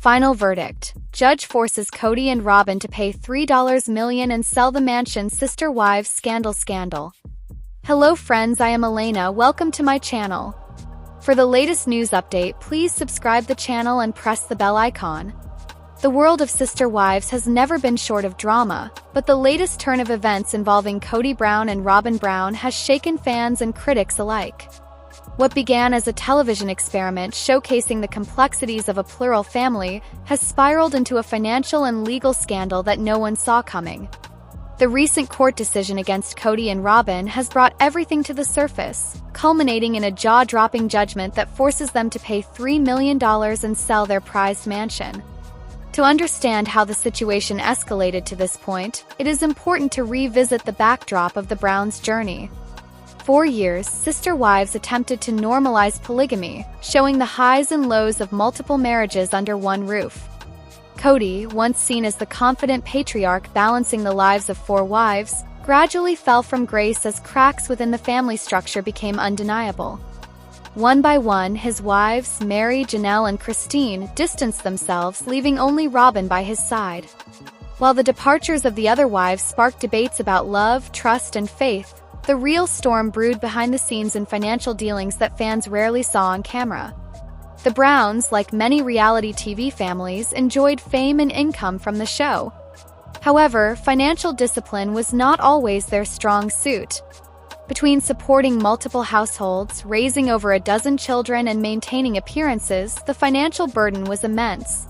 Final verdict. Judge forces Kody and Robyn to pay $3 million and sell the mansion. Sister wives scandal. Hello friends, I am Elena. Welcome to my channel. For the latest news update, please subscribe the channel and press the bell icon. The world of sister wives has never been short of drama, but the latest turn of events involving Kody Brown and Robyn Brown has shaken fans and critics alike. What began as a television experiment showcasing the complexities of a plural family has spiraled into a financial and legal scandal that no one saw coming. The recent court decision against Kody and Robyn has brought everything to the surface, culminating in a jaw-dropping judgment that forces them to pay $3 million and sell their prized mansion. To understand how the situation escalated to this point, it is important to revisit the backdrop of the Browns' journey. For years, sister wives attempted to normalize polygamy, showing the highs and lows of multiple marriages under one roof. Kody, once seen as the confident patriarch balancing the lives of 4 wives, gradually fell from grace as cracks within the family structure became undeniable. One by one, his wives, Mary, Janelle, and Christine, distanced themselves, leaving only Robyn by his side. While the departures of the other wives sparked debates about love, trust, and faith, the real storm brewed behind the scenes in financial dealings that fans rarely saw on camera. The Browns, like many reality TV families, enjoyed fame and income from the show. However, financial discipline was not always their strong suit. Between supporting multiple households, raising over a dozen children, and maintaining appearances, the financial burden was immense.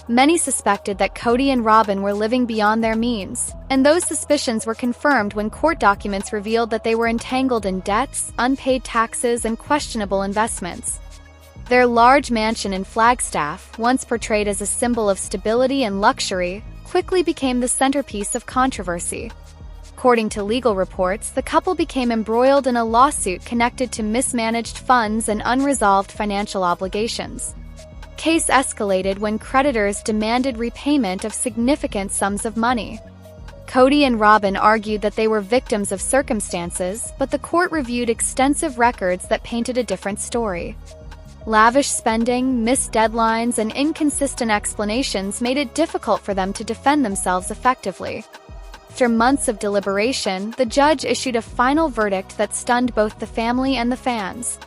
Many suspected that Kody and Robyn were living beyond their means, and those suspicions were confirmed when court documents revealed that they were entangled in debts, unpaid taxes, and questionable investments. Their large mansion in Flagstaff, once portrayed as a symbol of stability and luxury, quickly became the centerpiece of controversy. According to legal reports, the couple became embroiled in a lawsuit connected to mismanaged funds and unresolved financial obligations. Case escalated when creditors demanded repayment of significant sums of money. Kody and Robyn argued that they were victims of circumstances, but the court reviewed extensive records that painted a different story. Lavish spending, missed deadlines, and inconsistent explanations made it difficult for them to defend themselves effectively. After months of deliberation, the judge issued a final verdict that stunned both the family and the fans.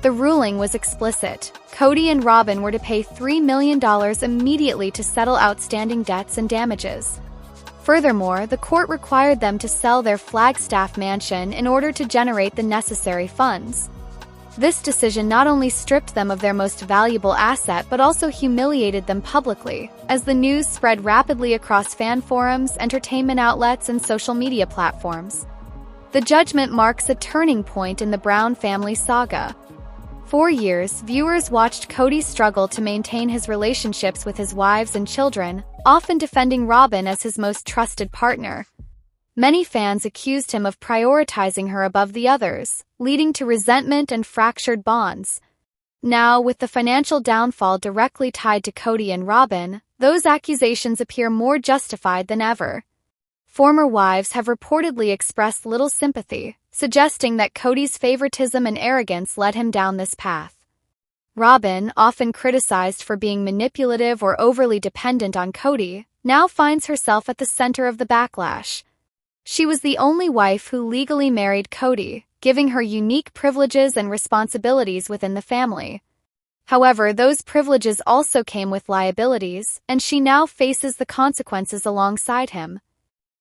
The ruling was explicit. Kody and Robyn were to pay $3 million immediately to settle outstanding debts and damages. Furthermore, the court required them to sell their Flagstaff mansion in order to generate the necessary funds. This decision not only stripped them of their most valuable asset but also humiliated them publicly, as the news spread rapidly across fan forums, entertainment outlets, and social media platforms. The judgment marks a turning point in the Brown family saga. For years, viewers watched Kody struggle to maintain his relationships with his wives and children, often defending Robyn as his most trusted partner. Many fans accused him of prioritizing her above the others, leading to resentment and fractured bonds. Now, with the financial downfall directly tied to Kody and Robyn, those accusations appear more justified than ever. Former wives have reportedly expressed little sympathy, suggesting that Kody's favoritism and arrogance led him down this path. Robyn, often criticized for being manipulative or overly dependent on Kody, now finds herself at the center of the backlash. She was the only wife who legally married Kody, giving her unique privileges and responsibilities within the family. However, those privileges also came with liabilities, and she now faces the consequences alongside him.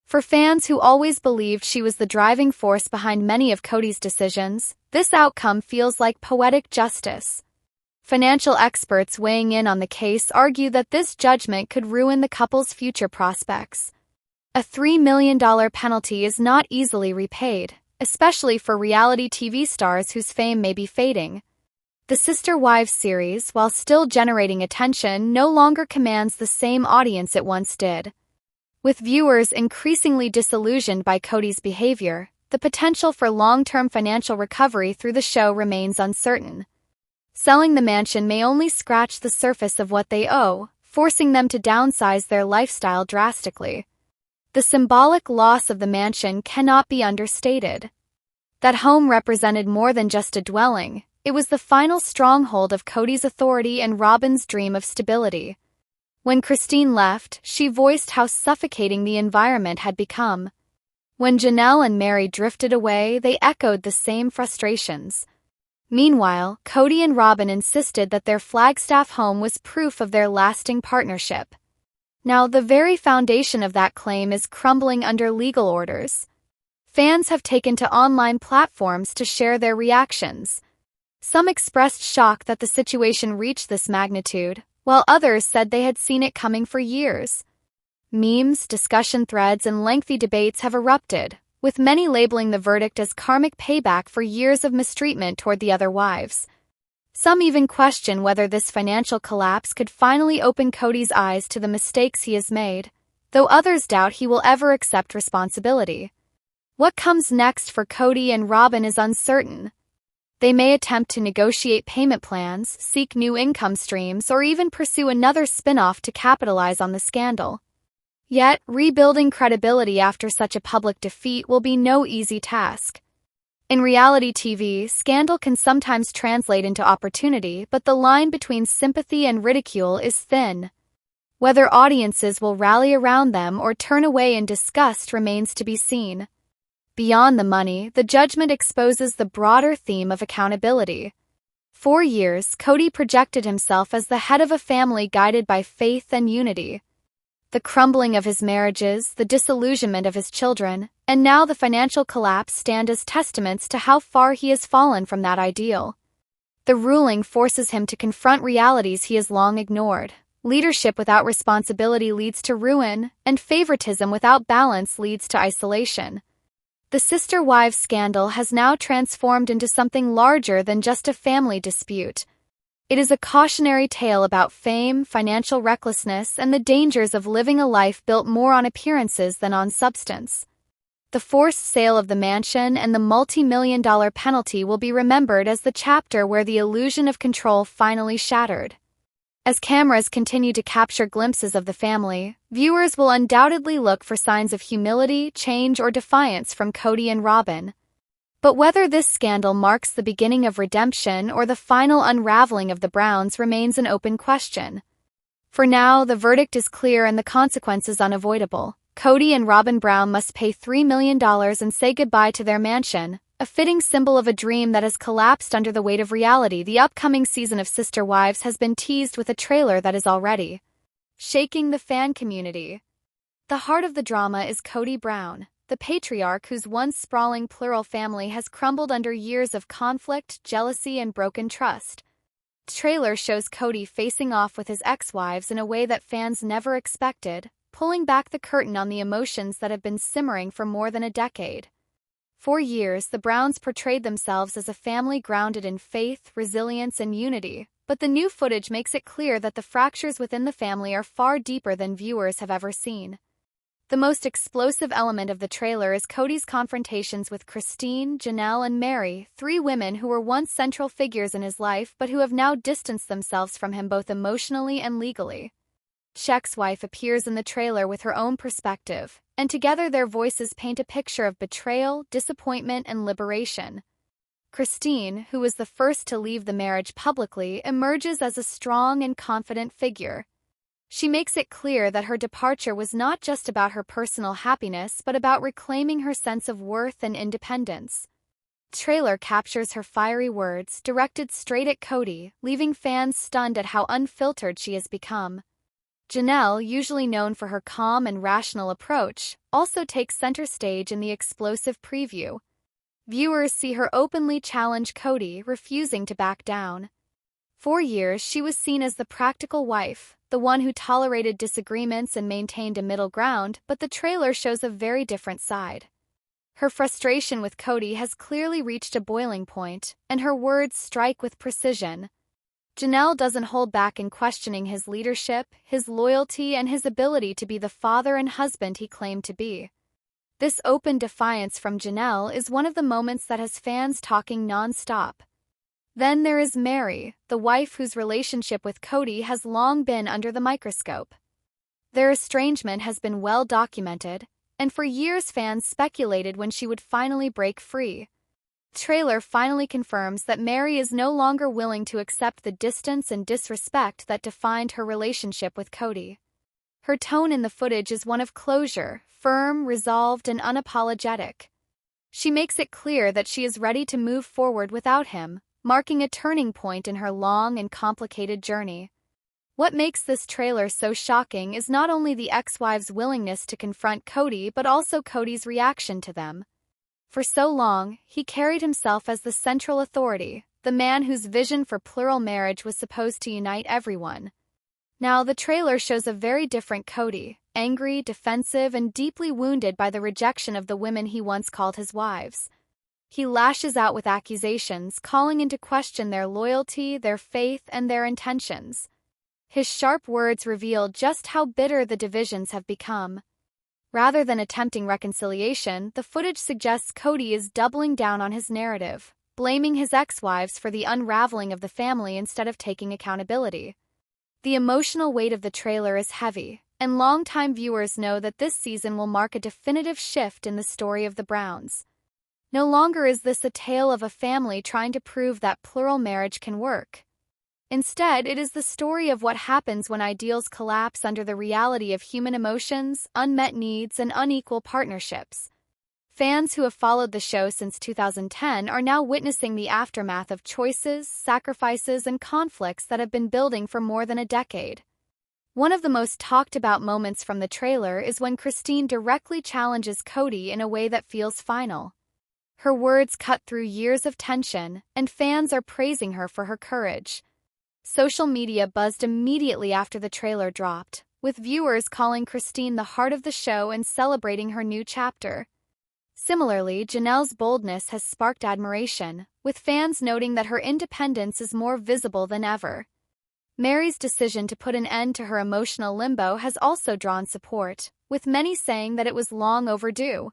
For fans who always believed she was the driving force behind many of Kody's decisions, this outcome feels like poetic justice. Financial experts weighing in on the case argue that this judgment could ruin the couple's future prospects. A $3 million penalty is not easily repaid, especially for reality TV stars whose fame may be fading. The Sister Wives series, while still generating attention, no longer commands the same audience it once did. With viewers increasingly disillusioned by Kody's behavior, the potential for long-term financial recovery through the show remains uncertain. Selling the mansion may only scratch the surface of what they owe, forcing them to downsize their lifestyle drastically. The symbolic loss of the mansion cannot be understated. That home represented more than just a dwelling. It was the final stronghold of Kody's authority and Robyn's dream of stability. When Christine left, she voiced how suffocating the environment had become. When Janelle and Mary drifted away, they echoed the same frustrations. Meanwhile, Kody and Robyn insisted that their Flagstaff home was proof of their lasting partnership. Now, the very foundation of that claim is crumbling under legal orders. Fans have taken to online platforms to share their reactions. Some expressed shock that the situation reached this magnitude, while others said they had seen it coming for years. Memes, discussion threads, and lengthy debates have erupted, with many labeling the verdict as karmic payback for years of mistreatment toward the other wives. Some even question whether this financial collapse could finally open Kody's eyes to the mistakes he has made, though others doubt he will ever accept responsibility. What comes next for Kody and Robyn is uncertain. They may attempt to negotiate payment plans, seek new income streams, or even pursue another spin-off to capitalize on the scandal. Yet, rebuilding credibility after such a public defeat will be no easy task. In reality TV, scandal can sometimes translate into opportunity, but the line between sympathy and ridicule is thin. Whether audiences will rally around them or turn away in disgust remains to be seen. Beyond the money, the judgment exposes the broader theme of accountability. For years, Kody projected himself as the head of a family guided by faith and unity. The crumbling of his marriages, the disillusionment of his children, and now the financial collapse stand as testaments to how far he has fallen from that ideal. The ruling forces him to confront realities he has long ignored. Leadership without responsibility leads to ruin, and favoritism without balance leads to isolation. The sister-wives scandal has now transformed into something larger than just a family dispute. It is a cautionary tale about fame, financial recklessness, and the dangers of living a life built more on appearances than on substance. The forced sale of the mansion and the multi-million-dollar penalty will be remembered as the chapter where the illusion of control finally shattered. As cameras continue to capture glimpses of the family, viewers will undoubtedly look for signs of humility, change, or defiance from Kody and Robyn. But whether this scandal marks the beginning of redemption or the final unraveling of the Browns remains an open question. For now, the verdict is clear and the consequences unavoidable. Kody and Robyn Brown must pay $3 million and say goodbye to their mansion, a fitting symbol of a dream that has collapsed under the weight of reality. The upcoming season of Sister Wives has been teased with a trailer that is already shaking the fan community. The heart of the drama is Kody Brown, the patriarch whose once sprawling plural family has crumbled under years of conflict, jealousy, and broken trust. The trailer shows Kody facing off with his ex-wives in a way that fans never expected, pulling back the curtain on the emotions that have been simmering for more than a decade. For years, the Browns portrayed themselves as a family grounded in faith, resilience, and unity, but the new footage makes it clear that the fractures within the family are far deeper than viewers have ever seen. The most explosive element of the trailer is Kody's confrontations with Christine, Janelle, and Mary, three women who were once central figures in his life but who have now distanced themselves from him both emotionally and legally. Shek's wife appears in the trailer with her own perspective, and together their voices paint a picture of betrayal, disappointment, and liberation. Christine, who was the first to leave the marriage publicly, emerges as a strong and confident figure. She makes it clear that her departure was not just about her personal happiness but about reclaiming her sense of worth and independence. The trailer captures her fiery words, directed straight at Kody, leaving fans stunned at how unfiltered she has become. Janelle, usually known for her calm and rational approach, also takes center stage in the explosive preview. Viewers see her openly challenge Kody, refusing to back down. For years, she was seen as the practical wife, the one who tolerated disagreements and maintained a middle ground, but the trailer shows a very different side. Her frustration with Kody has clearly reached a boiling point, and her words strike with precision. Janelle doesn't hold back in questioning his leadership, his loyalty, and his ability to be the father and husband he claimed to be. This open defiance from Janelle is one of the moments that has fans talking non-stop. Then there is Mary, the wife whose relationship with Kody has long been under the microscope. Their estrangement has been well documented, and for years fans speculated when she would finally break free. Trailer finally confirms that Mary is no longer willing to accept the distance and disrespect that defined her relationship with Kody. Her tone in the footage is one of closure, firm, resolved, and unapologetic. She makes it clear that she is ready to move forward without him, marking a turning point in her long and complicated journey. What makes this trailer so shocking is not only the ex-wife's willingness to confront Kody but also Kody's reaction to them. For so long, he carried himself as the central authority, the man whose vision for plural marriage was supposed to unite everyone. Now, the trailer shows a very different Kody, angry, defensive, and deeply wounded by the rejection of the women he once called his wives. He lashes out with accusations, calling into question their loyalty, their faith, and their intentions. His sharp words reveal just how bitter the divisions have become. Rather than attempting reconciliation, the footage suggests Kody is doubling down on his narrative, blaming his ex-wives for the unraveling of the family instead of taking accountability. The emotional weight of the trailer is heavy, and longtime viewers know that this season will mark a definitive shift in the story of the Browns. No longer is this a tale of a family trying to prove that plural marriage can work. Instead, it is the story of what happens when ideals collapse under the reality of human emotions, unmet needs, and unequal partnerships. Fans who have followed the show since 2010 are now witnessing the aftermath of choices, sacrifices, and conflicts that have been building for more than a decade. One of the most talked about moments from the trailer is when Christine directly challenges Kody in a way that feels final. Her words cut through years of tension, and fans are praising her for her courage. Social media buzzed immediately after the trailer dropped, with viewers calling Christine the heart of the show and celebrating her new chapter. Similarly, Janelle's boldness has sparked admiration, with fans noting that her independence is more visible than ever. Mary's decision to put an end to her emotional limbo has also drawn support, with many saying that it was long overdue.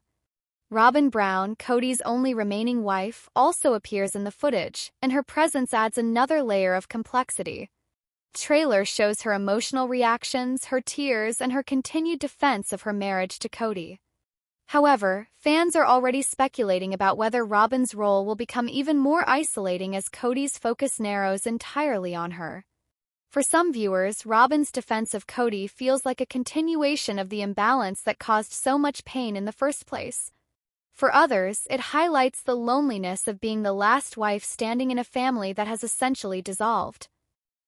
Robyn Brown, Kody's only remaining wife, also appears in the footage, and her presence adds another layer of complexity. The trailer shows her emotional reactions, her tears, and her continued defense of her marriage to Kody. However, fans are already speculating about whether Robyn's role will become even more isolating as Kody's focus narrows entirely on her. For some viewers, Robyn's defense of Kody feels like a continuation of the imbalance that caused so much pain in the first place. For others, it highlights the loneliness of being the last wife standing in a family that has essentially dissolved.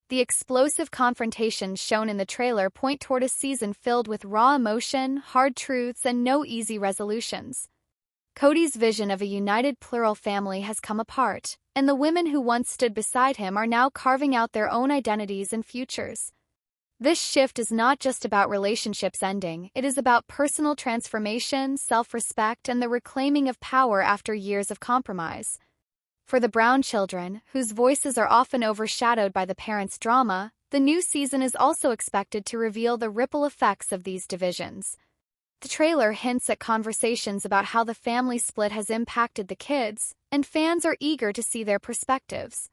The explosive confrontations shown in the trailer point toward a season filled with raw emotion, hard truths, and no easy resolutions. Kody's vision of a united plural family has come apart, and the women who once stood beside him are now carving out their own identities and futures. This shift is not just about relationships ending, it is about personal transformation, self-respect, and the reclaiming of power after years of compromise. For the Brown children, whose voices are often overshadowed by the parents' drama, the new season is also expected to reveal the ripple effects of these divisions. The trailer hints at conversations about how the family split has impacted the kids, and fans are eager to see their perspectives.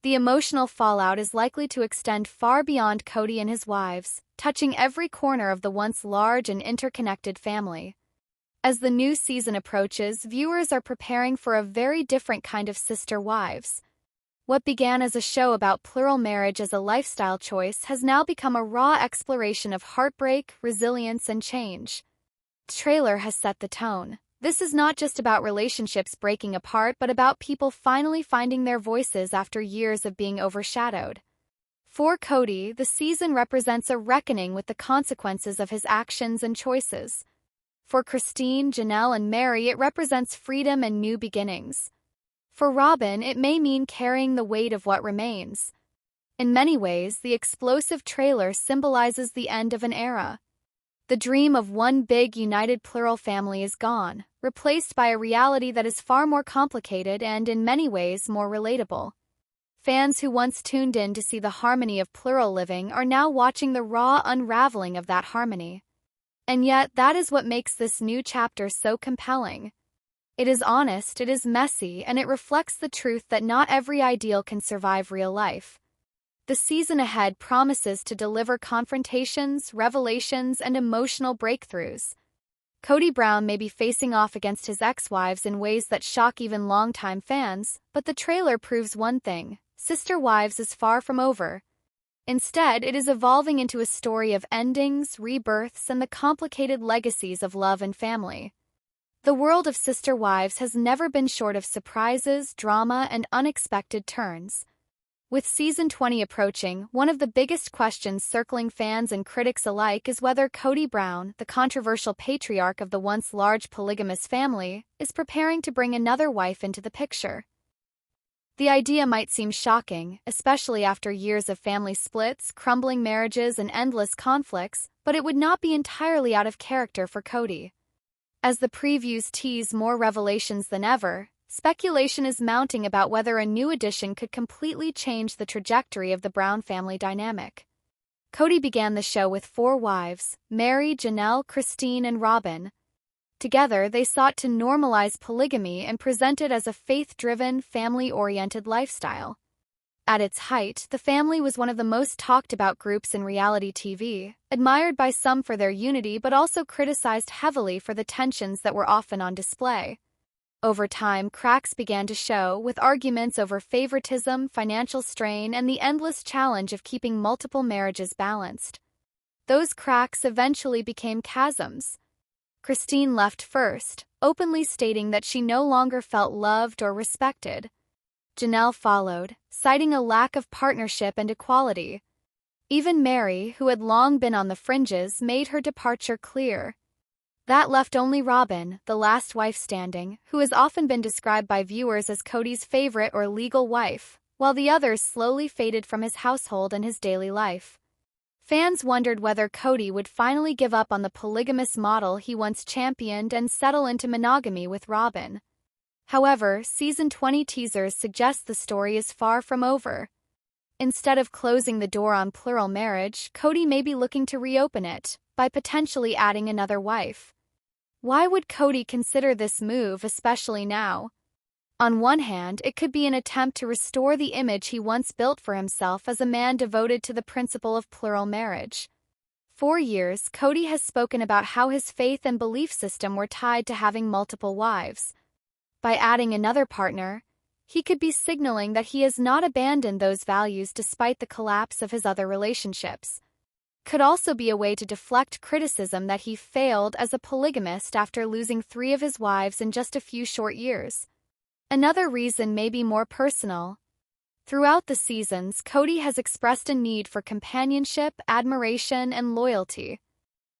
The emotional fallout is likely to extend far beyond Kody and his wives, touching every corner of the once large and interconnected family. As the new season approaches, viewers are preparing for a very different kind of sister wives. What began as a show about plural marriage as a lifestyle choice has now become a raw exploration of heartbreak, resilience, and change. The trailer has set the tone. This is not just about relationships breaking apart but about people finally finding their voices after years of being overshadowed. For Kody, the season represents a reckoning with the consequences of his actions and choices. For Christine, Janelle, and Mary, it represents freedom and new beginnings. For Robyn, it may mean carrying the weight of what remains. In many ways, the explosive trailer symbolizes the end of an era. The dream of one big, united plural family is gone, replaced by a reality that is far more complicated and, in many ways, more relatable. Fans who once tuned in to see the harmony of plural living are now watching the raw unraveling of that harmony. And yet, that is what makes this new chapter so compelling. It is honest, it is messy, and it reflects the truth that not every ideal can survive real life. The season ahead promises to deliver confrontations, revelations, and emotional breakthroughs. Kody Brown may be facing off against his ex-wives in ways that shock even longtime fans, but the trailer proves one thing: Sister Wives is far from over. Instead, it is evolving into a story of endings, rebirths, and the complicated legacies of love and family. The world of Sister Wives has never been short of surprises, drama, and unexpected turns. With Season 20 approaching, one of the biggest questions circling fans and critics alike is whether Kody Brown, the controversial patriarch of the once large polygamous family, is preparing to bring another wife into the picture. The idea might seem shocking, especially after years of family splits, crumbling marriages, and endless conflicts, but it would not be entirely out of character for Kody. As the previews tease more revelations than ever, speculation is mounting about whether a new addition could completely change the trajectory of the Brown family dynamic. Kody began the show with 4 wives: Meri, Janelle, Christine, and Robyn. Together, they sought to normalize polygamy and present it as a faith-driven, family-oriented lifestyle. At its height, the family was one of the most talked-about groups in reality TV, admired by some for their unity but also criticized heavily for the tensions that were often on display. Over time, cracks began to show, with arguments over favoritism, financial strain, and the endless challenge of keeping multiple marriages balanced. Those cracks eventually became chasms. Christine left first, openly stating that she no longer felt loved or respected. Janelle followed, citing a lack of partnership and equality. Even Meri, who had long been on the fringes, made her departure clear. That left only Robyn, the last wife standing, who has often been described by viewers as Kody's favorite or legal wife, while the others slowly faded from his household and his daily life. Fans wondered whether Kody would finally give up on the polygamous model he once championed and settle into monogamy with Robyn. However, Season 20 teasers suggest the story is far from over. Instead of closing the door on plural marriage, Kody may be looking to reopen it, by potentially adding another wife. Why would Kody consider this move, especially now? On one hand, it could be an attempt to restore the image he once built for himself as a man devoted to the principle of plural marriage. For years, Kody has spoken about how his faith and belief system were tied to having multiple wives. By adding another partner, he could be signaling that he has not abandoned those values despite the collapse of his other relationships. Could also be a way to deflect criticism that he failed as a polygamist after losing 3 of his wives in just a few short years. Another reason may be more personal. Throughout the seasons, Kody has expressed a need for companionship, admiration, and loyalty.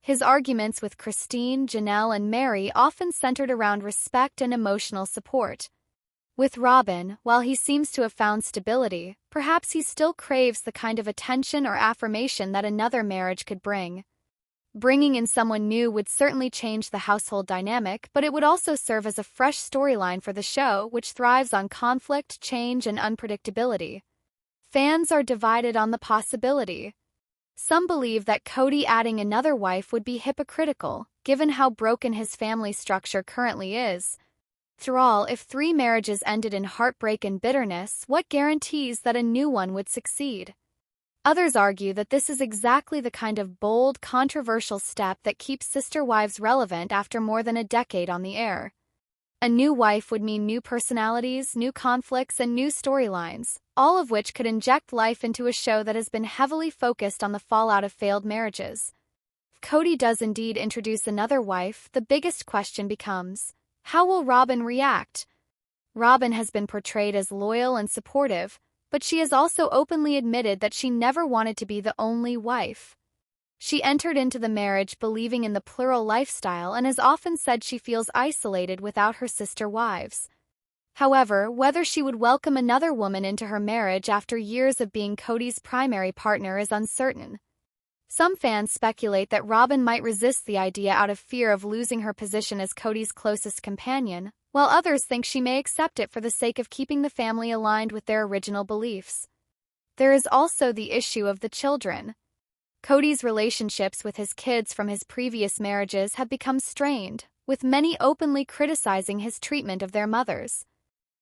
His arguments with Christine, Janelle, and Meri often centered around respect and emotional support. With Robyn, while he seems to have found stability, perhaps he still craves the kind of attention or affirmation that another marriage could bring. Bringing in someone new would certainly change the household dynamic, but it would also serve as a fresh storyline for the show, which thrives on conflict, change, and unpredictability. Fans are divided on the possibility. Some believe that Kody adding another wife would be hypocritical, given how broken his family structure currently is. After all, if 3 marriages ended in heartbreak and bitterness, what guarantees that a new one would succeed? Others argue that this is exactly the kind of bold, controversial step that keeps Sister Wives relevant after more than a decade on the air. A new wife would mean new personalities, new conflicts, and new storylines, all of which could inject life into a show that has been heavily focused on the fallout of failed marriages. If Kody does indeed introduce another wife, the biggest question becomes, how will Robyn react? Robyn has been portrayed as loyal and supportive, but she has also openly admitted that she never wanted to be the only wife. She entered into the marriage believing in the plural lifestyle and has often said she feels isolated without her sister wives. However, whether she would welcome another woman into her marriage after years of being Kody's primary partner is uncertain. Some fans speculate that Robyn might resist the idea out of fear of losing her position as Kody's closest companion, while others think she may accept it for the sake of keeping the family aligned with their original beliefs. There is also the issue of the children. Kody's relationships with his kids from his previous marriages have become strained, with many openly criticizing his treatment of their mothers.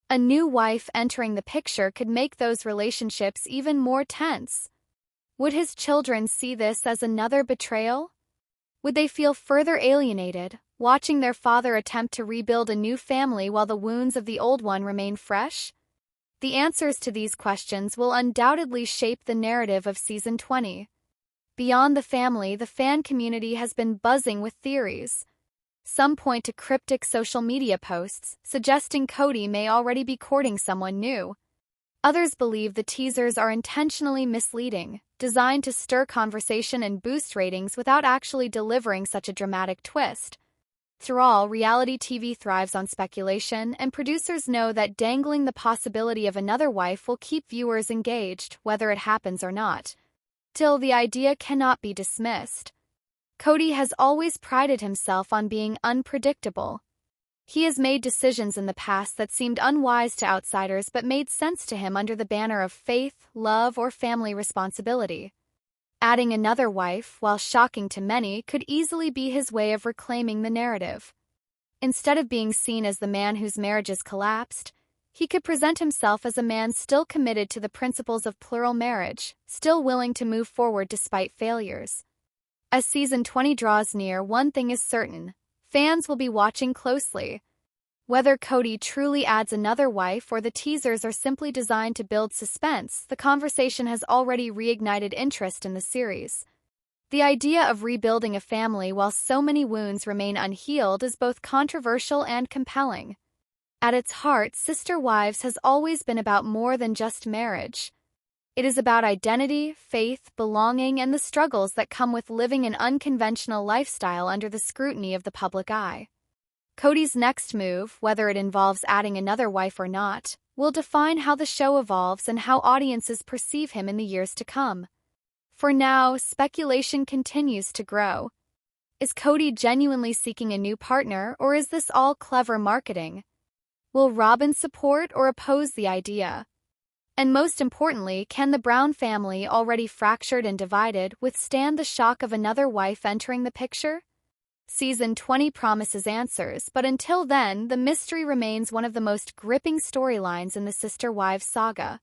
A new wife entering the picture could make those relationships even more tense. Would his children see this as another betrayal? Would they feel further alienated, watching their father attempt to rebuild a new family while the wounds of the old one remain fresh? The answers to these questions will undoubtedly shape the narrative of Season 20. Beyond the family, the fan community has been buzzing with theories. Some point to cryptic social media posts, suggesting Kody may already be courting someone new. Others believe the teasers are intentionally misleading, designed to stir conversation and boost ratings without actually delivering such a dramatic twist. Through all, reality TV thrives on speculation, and producers know that dangling the possibility of another wife will keep viewers engaged, whether it happens or not. Still, the idea cannot be dismissed. Kody has always prided himself on being unpredictable. He has made decisions in the past that seemed unwise to outsiders but made sense to him under the banner of faith, love, or family responsibility. Adding another wife, while shocking to many, could easily be his way of reclaiming the narrative. Instead of being seen as the man whose marriages collapsed, he could present himself as a man still committed to the principles of plural marriage, still willing to move forward despite failures. As Season 20 draws near, one thing is certain: fans will be watching closely. Whether Kody truly adds another wife or the teasers are simply designed to build suspense, the conversation has already reignited interest in the series. The idea of rebuilding a family while so many wounds remain unhealed is both controversial and compelling. At its heart, Sister Wives has always been about more than just marriage. It is about identity, faith, belonging, and the struggles that come with living an unconventional lifestyle under the scrutiny of the public eye. Kody's next move, whether it involves adding another wife or not, will define how the show evolves and how audiences perceive him in the years to come. For now, speculation continues to grow. Is Kody genuinely seeking a new partner, or is this all clever marketing? Will Robyn support or oppose the idea? And most importantly, can the Brown family, already fractured and divided, withstand the shock of another wife entering the picture? Season 20 promises answers, but until then, the mystery remains one of the most gripping storylines in the Sister Wives saga.